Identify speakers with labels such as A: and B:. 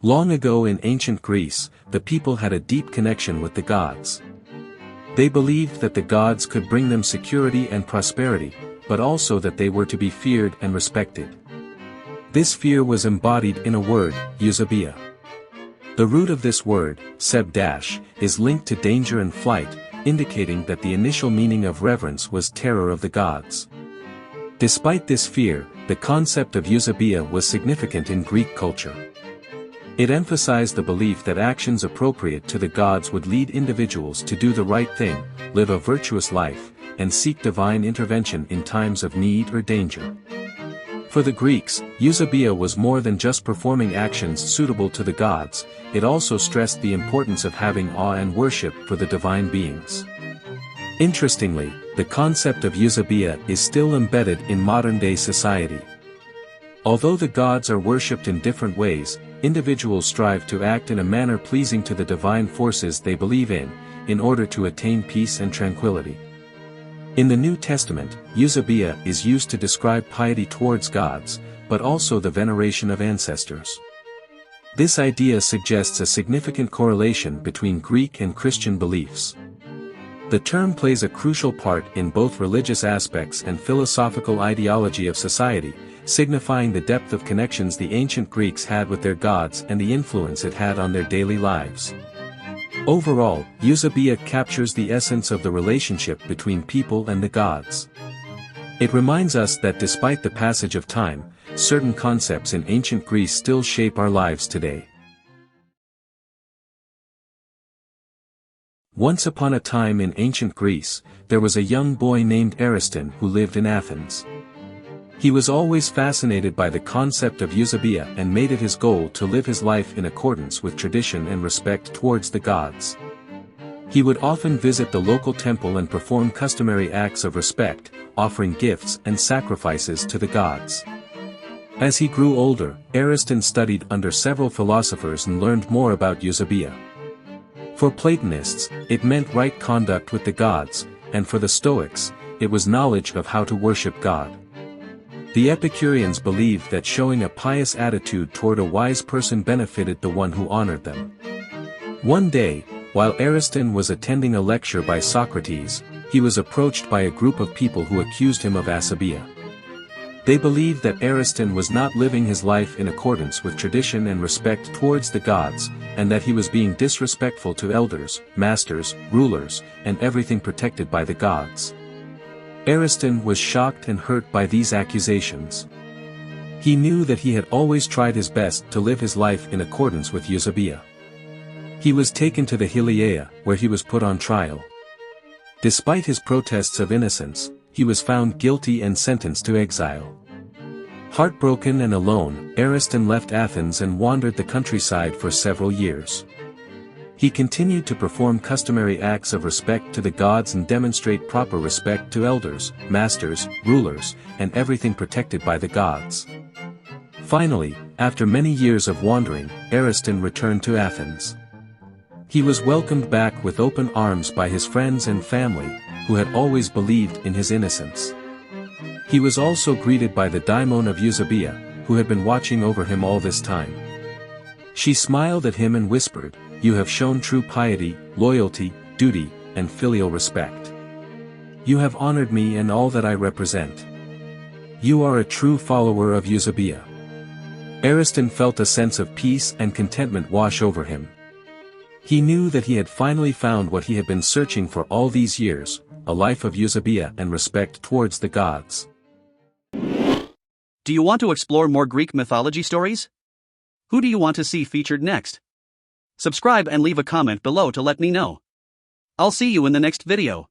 A: Long ago in ancient Greece, the people had a deep connection with the gods. They believed that the gods could bring them security and prosperity, but also that they were to be feared and respected. This fear was embodied in a word, Eusebeia. The root of this word, seb-, is linked to danger and flight, indicating that the initial meaning of reverence was terror of the gods. Despite this fear, the concept of Eusebeia was significant in Greek culture. It emphasized the belief that actions appropriate to the gods would lead individuals to do the right thing, live a virtuous life, and seek divine intervention in times of need or danger. For the Greeks, Eusebeia was more than just performing actions suitable to the gods, it also stressed the importance of having awe and worship for the divine beings. Interestingly, the concept of Eusebeia is still embedded in modern-day society. Although the gods are worshipped in different ways, individuals strive to act in a manner pleasing to the divine forces they believe in order to attain peace and tranquility. In the New Testament, Eusebeia is used to describe piety towards gods, but also the veneration of ancestors. This idea suggests a significant correlation between Greek and Christian beliefs. The term plays a crucial part in both religious aspects and philosophical ideology of society, signifying the depth of connections the ancient Greeks had with their gods and the influence it had on their daily lives. Overall, Eusebeia captures the essence of the relationship between people and the gods. It reminds us that despite the passage of time, certain concepts in ancient Greece still shape our lives today. Once upon a time in ancient Greece, there was a young boy named Ariston who lived in Athens. He was always fascinated by the concept of Eusebeia and made it his goal to live his life in accordance with tradition and respect towards the gods. He would often visit the local temple and perform customary acts of respect, offering gifts and sacrifices to the gods. As he grew older, Ariston studied under several philosophers and learned more about Eusebeia. For Platonists, it meant right conduct with the gods, and for the Stoics, it was knowledge of how to worship God. The Epicureans believed that showing a pious attitude toward a wise person benefited the one who honored them. One day, while Ariston was attending a lecture by Socrates, he was approached by a group of people who accused him of asabeia. They believed that Ariston was not living his life in accordance with tradition and respect towards the gods, and that he was being disrespectful to elders, masters, rulers, and everything protected by the gods. Ariston was shocked and hurt by these accusations. He knew that he had always tried his best to live his life in accordance with Eusebeia. He was taken to the Heliaea, where he was put on trial. Despite his protests of innocence, he was found guilty and sentenced to exile. Heartbroken and alone, Ariston left Athens and wandered the countryside for several years. He continued to perform customary acts of respect to the gods and demonstrate proper respect to elders, masters, rulers, and everything protected by the gods. Finally, after many years of wandering, Ariston returned to Athens. He was welcomed back with open arms by his friends and family, who had always believed in his innocence. He was also greeted by the daimon of Eusebeia, who had been watching over him all this time. She smiled at him and whispered, "You have shown true piety, loyalty, duty, and filial respect. You have honored me and all that I represent. You are a true follower of Eusebeia." Ariston felt a sense of peace and contentment wash over him. He knew that he had finally found what he had been searching for all these years, a life of Eusebeia and respect towards the gods.
B: Do you want to explore more Greek mythology stories? Who do you want to see featured next? Subscribe and leave a comment below to let me know. I'll see you in the next video.